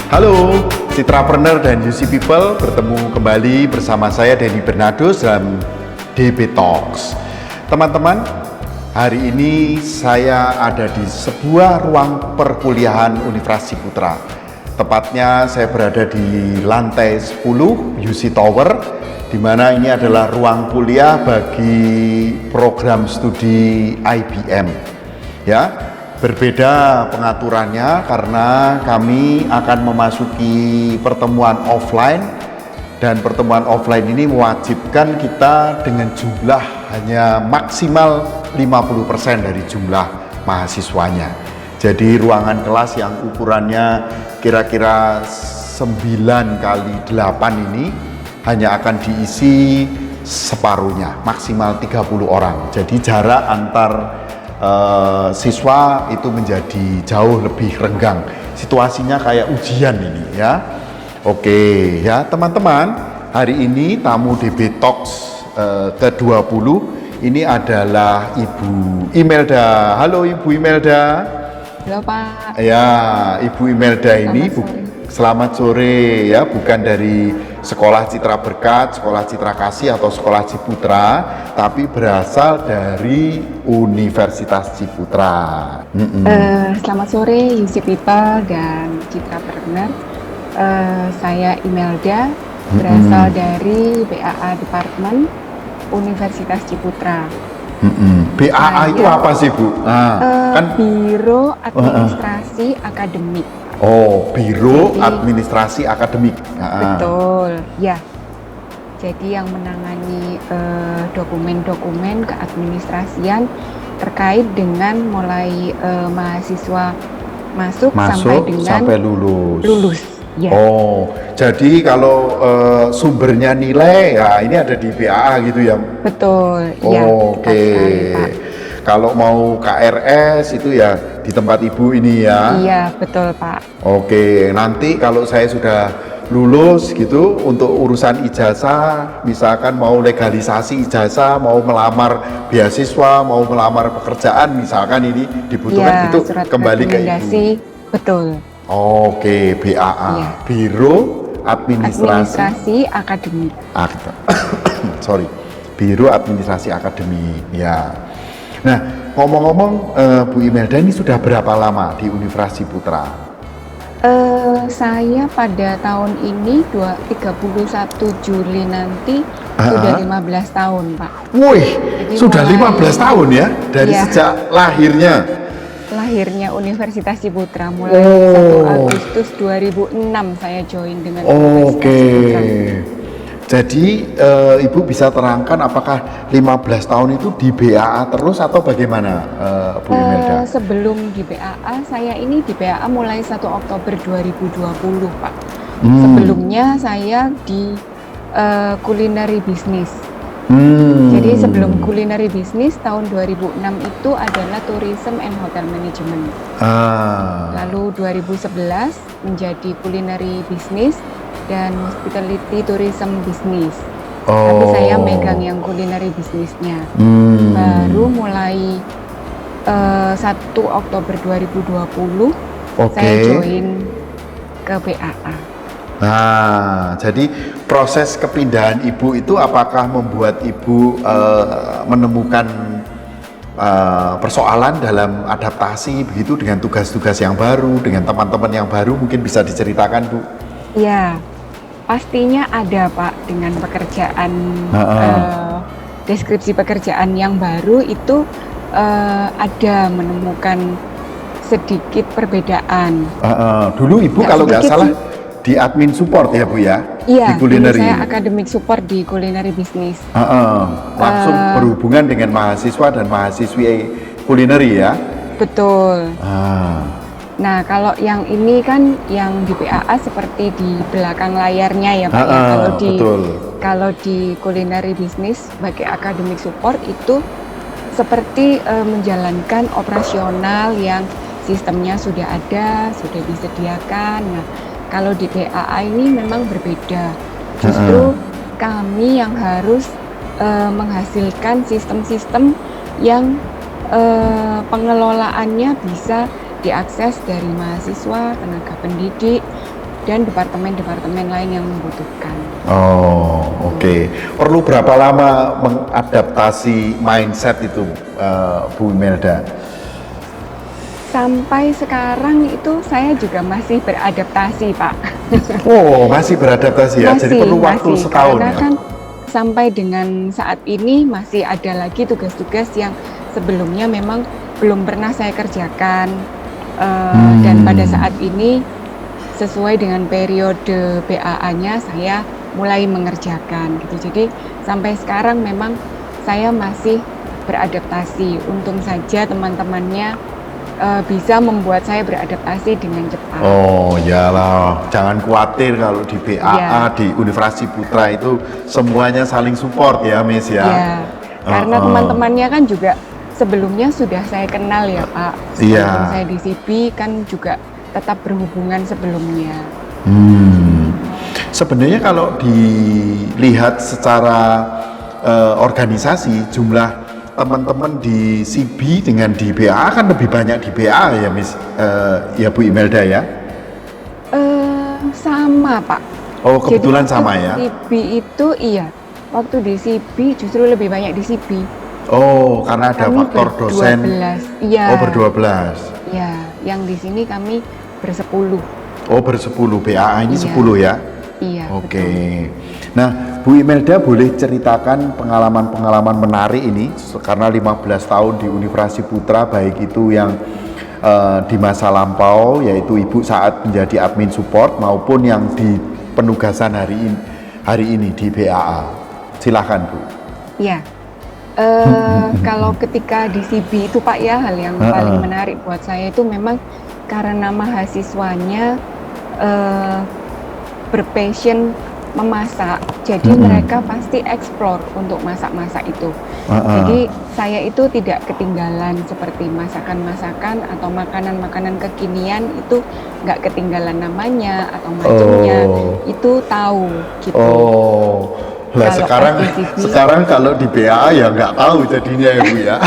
Halo, Citrapreneur dan UC People bertemu kembali bersama saya Denny Bernardos dalam DB Talks. Teman-teman, hari ini saya ada di sebuah ruang perkuliahan Universitas Ciputra. Tepatnya saya berada di lantai 10 UC Tower, di mana ini adalah ruang kuliah bagi program studi IBM. Ya, berbeda pengaturannya karena kami akan memasuki pertemuan offline, dan pertemuan offline ini mewajibkan kita dengan jumlah hanya maksimal 50% dari jumlah mahasiswanya. Jadi ruangan kelas yang ukurannya kira-kira 9 kali 8 ini hanya akan diisi separuhnya, maksimal 30 orang. Jadi jarak antar siswa itu menjadi jauh lebih renggang. Situasinya kayak ujian ini ya. Oke ya teman-teman, hari ini tamu DB Talks ke-20 ini adalah Ibu Imelda. Halo Ibu Imelda. Halo Pak. Ya, Ibu Imelda ini selamat sore ya, bukan dari Sekolah Citra Berkat, Sekolah Citra Kasih atau Sekolah Ciputra, tapi berasal dari Universitas Ciputra. Selamat sore UC People dan Citrapreneur. Saya Imelda, berasal dari BAA Departemen Universitas Ciputra. BAA itu apa sih Bu? Biro Administrasi Akademik. Oh, Biro Administrasi Akademik. Betul, ya. Jadi yang menangani dokumen-dokumen keadministrasian terkait dengan mulai mahasiswa masuk sampai lulus. Ya. Oh, jadi kalau sumbernya nilai ya ini ada di BAA gitu ya? Betul. Ya, Oke. Kalau mau KRS itu ya di tempat Ibu ini ya? Iya, betul Pak. Oke, nanti kalau saya sudah lulus gitu untuk urusan ijazah, misalkan mau legalisasi ijazah, mau melamar beasiswa, mau melamar pekerjaan, misalkan ini dibutuhkan ya, itu kembali ke Ibu. Betul. Oke, BAA, ya. Biro Administrasi Akademik. Sorry, Biro Administrasi Akademik. Ya. Nah, ngomong-ngomong, Bu Imelda ini sudah berapa lama di Universitas Ciputra? Saya pada tahun ini 31 Juli nanti sudah 15 tahun, Pak. Wih, sudah 15 tahun ya? Dari sejak lahirnya Universitas Ciputra, mulai 1 Agustus 2006 saya join dengan Universitas Ciputra. Jadi Ibu bisa terangkan apakah 15 tahun itu di BAA terus atau bagaimana Bu Imelda? Sebelum di BAA, saya ini di BAA mulai 1 Oktober 2020 Pak. Sebelumnya saya di culinary business. Jadi sebelum culinary business tahun 2006 itu adalah tourism and hotel management. Lalu 2011 menjadi culinary business dan hospitality tourism business. Tapi saya megang yang culinary bisnisnya. Baru mulai 1 Oktober 2020 saya join ke BAA. Nah, jadi proses kepindahan Ibu itu apakah membuat Ibu menemukan persoalan dalam adaptasi begitu dengan tugas-tugas yang baru, dengan teman-teman yang baru, mungkin bisa diceritakan Bu? Ya, pastinya ada Pak, dengan pekerjaan deskripsi pekerjaan yang baru itu ada menemukan sedikit perbedaan. Dulu Ibu kalau nggak salah di admin support ya Bu ya? Iya, di culinary. Saya academic support di culinary business. Langsung berhubungan dengan mahasiswa dan mahasiswi culinary ya? Betul. Nah, kalau yang ini kan yang di BAA seperti di belakang layarnya ya Pak ya. Kalau di culinary business sebagai academic support itu seperti menjalankan operasional yang sistemnya sudah ada, sudah disediakan. Nah, kalau di BAA ini memang berbeda. Justru kami yang harus menghasilkan sistem-sistem yang pengelolaannya bisa diakses dari mahasiswa, tenaga pendidik, dan departemen-departemen lain yang membutuhkan. Oh, oke. Perlu berapa lama mengadaptasi mindset itu, Bu Imelda? Sampai sekarang itu saya juga masih beradaptasi, Pak. Oh, masih beradaptasi ya. Jadi perlu waktu setahun karena ya. kan sampai dengan saat ini masih ada lagi tugas-tugas yang sebelumnya memang belum pernah saya kerjakan, dan pada saat ini sesuai dengan periode BAA-nya saya mulai mengerjakan gitu. Jadi sampai sekarang memang saya masih beradaptasi. Untung saja teman-temannya bisa membuat saya beradaptasi dengan cepat. Oh iyalah, jangan khawatir kalau di BAA, di Universitas Putra itu semuanya saling support ya Miss ya. Iya, karena teman-temannya kan juga sebelumnya sudah saya kenal ya Pak. Sebelum saya di CB kan juga tetap berhubungan sebelumnya. Sebenarnya kalau dilihat secara organisasi, jumlah teman-teman di CB dengan di BA kan lebih banyak di BA ya Miss, ya Bu Imelda ya? Sama Pak. Oh kebetulan jadi, sama ya? CB itu iya, waktu di CB justru lebih banyak di CB. Oh karena ada kami faktor dosen. Iya. Oh ber-12. Iya, yang di sini kami bersepuluh. Oh bersepuluh, BAA ini 10 ya? Iya. Oke. Nah, Bu Imelda boleh ceritakan pengalaman-pengalaman menarik ini karena 15 tahun di Universitas Putra, baik itu yang di masa lampau yaitu Ibu saat menjadi admin support maupun yang di penugasan hari ini di BAA. Silahkan Bu. Iya. Kalau ketika di CB itu Pak ya, hal yang paling menarik buat saya itu memang karena mahasiswanya berpassion memasak, jadi mereka pasti explore untuk masak-masak itu. Jadi saya itu tidak ketinggalan seperti masakan-masakan atau makanan-makanan kekinian itu nggak ketinggalan namanya atau macamnya, itu tahu gitu. Oh, lah sekarang kalau di BA ya nggak tahu jadinya ya Bu ya.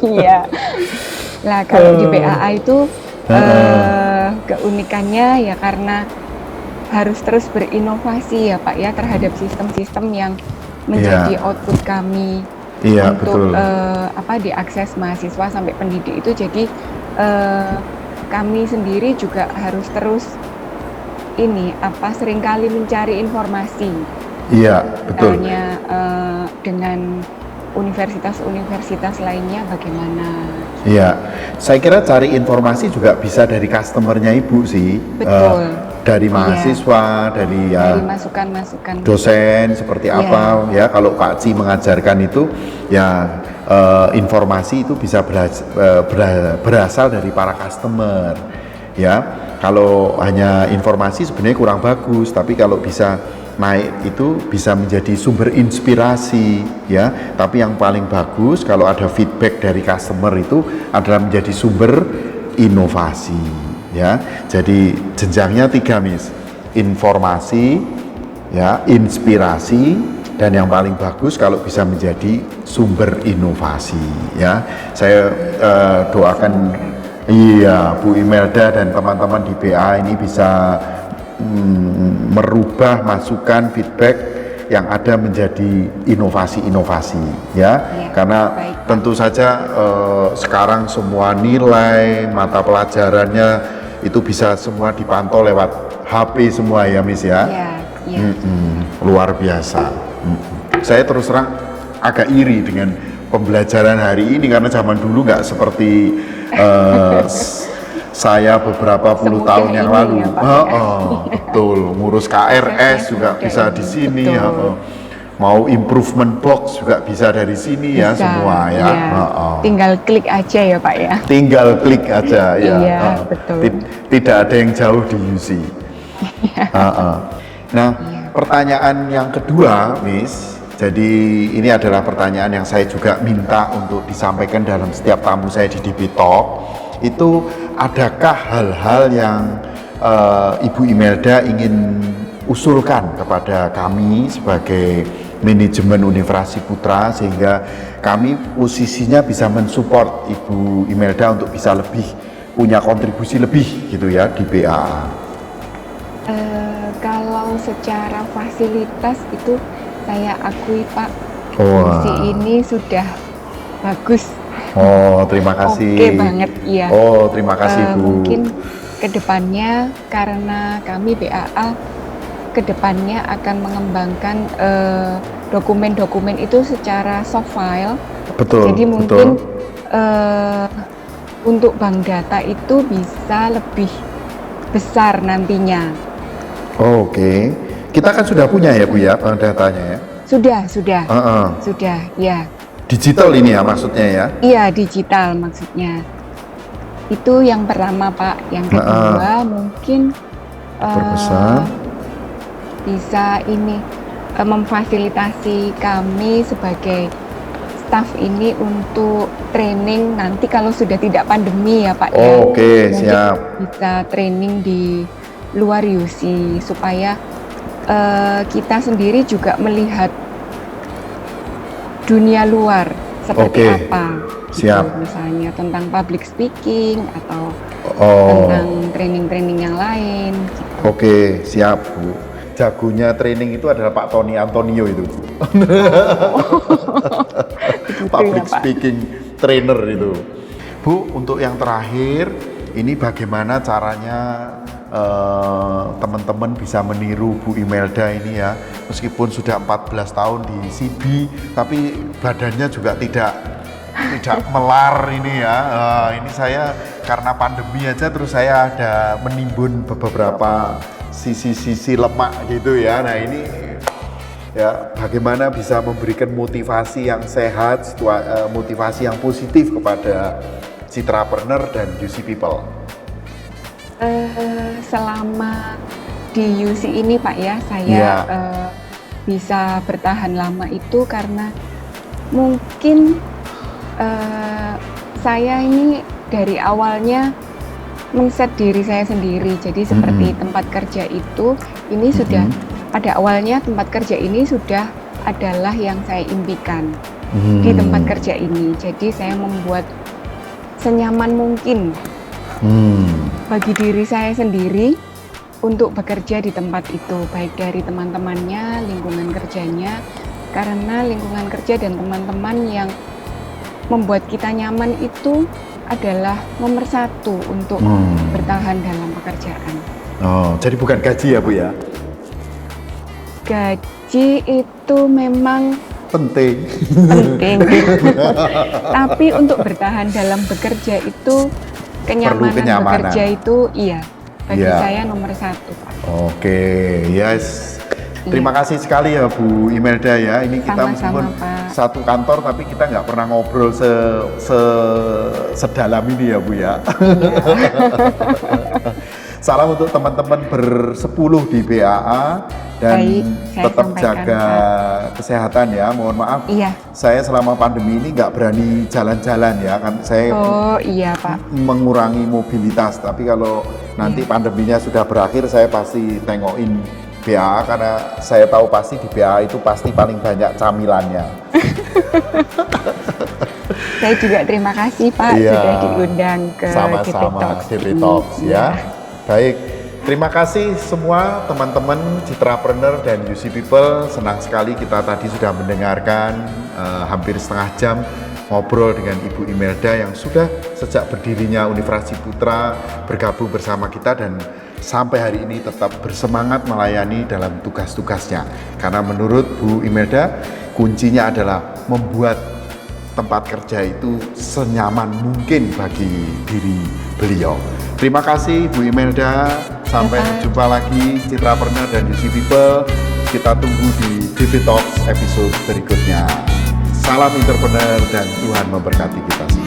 Iya. Lah kalau di BAA itu keunikannya ya karena harus terus berinovasi ya Pak ya terhadap sistem-sistem yang menjadi output kami untuk diakses mahasiswa sampai pendidik itu. Jadi kami sendiri juga harus terus seringkali mencari informasi. Iya, betul. Misalnya dengan universitas-universitas lainnya bagaimana? Iya, saya kira cari informasi juga bisa dari customernya Ibu sih. Betul. Dari mahasiswa, dari masukan-masukan dosen seperti apa ya. Kalau Pak Ci mengajarkan itu ya informasi itu bisa berasal dari para customer ya. Kalau hanya informasi sebenarnya kurang bagus, tapi kalau bisa naik itu bisa menjadi sumber inspirasi ya. Tapi yang paling bagus kalau ada feedback dari customer itu adalah menjadi sumber inovasi ya. Jadi jenjangnya 3 Miss, informasi ya, inspirasi, dan yang paling bagus kalau bisa menjadi sumber inovasi ya. Saya doakan Bu Imelda dan teman-teman di BA ini bisa merubah masukan feedback yang ada menjadi inovasi-inovasi ya. Karena tentu saja sekarang semua nilai mata pelajarannya itu bisa semua dipantau lewat HP semua ya Miss ya. Luar biasa. Saya terus terang agak iri dengan pembelajaran hari ini karena zaman dulu nggak seperti saya beberapa puluh tahun yang lalu. Betul, ngurus KRS juga bisa di sini. Mau improvement box juga bisa dari sini ya semua ya. Tinggal klik aja ya Pak ya. Tinggal klik aja ya. Iya, betul. Tidak ada yang jauh di UC. Nah, pertanyaan yang kedua, Miss. Jadi ini adalah pertanyaan yang saya juga minta untuk disampaikan dalam setiap tamu saya di DB Talk. Itu adakah hal-hal yang Ibu Imelda ingin usulkan kepada kami sebagai manajemen Universitas Putra sehingga kami posisinya bisa mensupport Ibu Imelda untuk bisa lebih punya kontribusi lebih gitu ya di BAA. Kalau secara fasilitas itu saya akui Pak, Wah. UC ini sudah bagus. Oh, terima kasih. Oke banget, iya. Oh, terima kasih Bu. Mungkin kedepannya karena kami BAA kedepannya akan mengembangkan dokumen-dokumen itu secara soft file. Betul. Jadi mungkin untuk bank data itu bisa lebih besar nantinya. Oh, oke. Kita kan sudah punya ya Bu ya bank datanya ya? Sudah, Heeh. sudah, ya. Digital ini ya maksudnya ya? Iya, digital maksudnya. Itu yang pertama Pak. Yang kedua mungkin Perbesar. bisa ini memfasilitasi kami sebagai staff ini untuk training nanti kalau sudah tidak pandemi ya Pak ya. Oke, Mungkin siap. bisa training di luar UC supaya kita sendiri juga melihat dunia luar seperti Oke, apa. siap. Gitu, misalnya tentang public speaking atau Oh, tentang training-training yang lain. Gitu. oke, siap Bu. Jagonya training itu adalah Pak Tony Antonio itu. Begitu Public ya Pak. speaking trainer itu. Bu, untuk yang terakhir, ini bagaimana caranya teman-teman bisa meniru Bu Imelda ini ya, meskipun sudah 14 tahun di CB, tapi badannya juga tidak melar ini ya. Ini saya karena pandemi aja, terus saya ada menimbun beberapa sisi-sisi lemak gitu ya. Nah ini ya bagaimana bisa memberikan motivasi yang sehat, motivasi yang positif kepada Citrapreneur dan UC People. Selama di UC ini Pak ya, saya bisa bertahan lama itu karena mungkin saya ini dari awalnya men-set diri saya sendiri. Jadi seperti tempat kerja itu, ini sudah pada awalnya tempat kerja ini sudah adalah yang saya impikan di tempat kerja ini. Jadi saya membuat senyaman mungkin bagi diri saya sendiri untuk bekerja di tempat itu, baik dari teman-temannya, lingkungan kerjanya, karena lingkungan kerja dan teman-teman yang membuat kita nyaman itu adalah nomor satu untuk bertahan dalam pekerjaan. Oh, jadi bukan gaji ya Bu ya? Gaji itu memang Penting. tapi untuk bertahan dalam bekerja itu kenyamanan bekerja itu bagi saya nomor satu Pak. Oke, yes. Terima kasih sekali ya Bu Imelda ya. Ini kita meskipun satu kantor tapi kita nggak pernah ngobrol sedalam ini ya Bu ya. Salam untuk teman-teman bersepuluh di BAA dan tetap jaga kesehatan ya. Mohon maaf, saya selama pandemi ini nggak berani jalan-jalan ya, kan saya Pak, mengurangi mobilitas. Tapi kalau nanti pandeminya sudah berakhir, saya pasti tengokin BAA karena saya tahu pasti di BAA itu pasti paling banyak camilannya. Saya juga terima kasih Pak sudah diundang ke sama-sama DP Talks ya. Baik, terima kasih semua teman-teman Citrapreneur dan UC People. Senang sekali kita tadi sudah mendengarkan hampir setengah jam ngobrol dengan Ibu Imelda yang sudah sejak berdirinya Universitas Putra bergabung bersama kita dan sampai hari ini tetap bersemangat melayani dalam tugas-tugasnya. Karena menurut Bu Imelda, kuncinya adalah membuat tempat kerja itu senyaman mungkin bagi diri beliau. Terima kasih Bu Imelda, sampai jumpa lagi Citrapreneur dan UC People. Kita tunggu di DP Talks episode berikutnya. Salam entrepreneur dan Tuhan memberkati kita semua.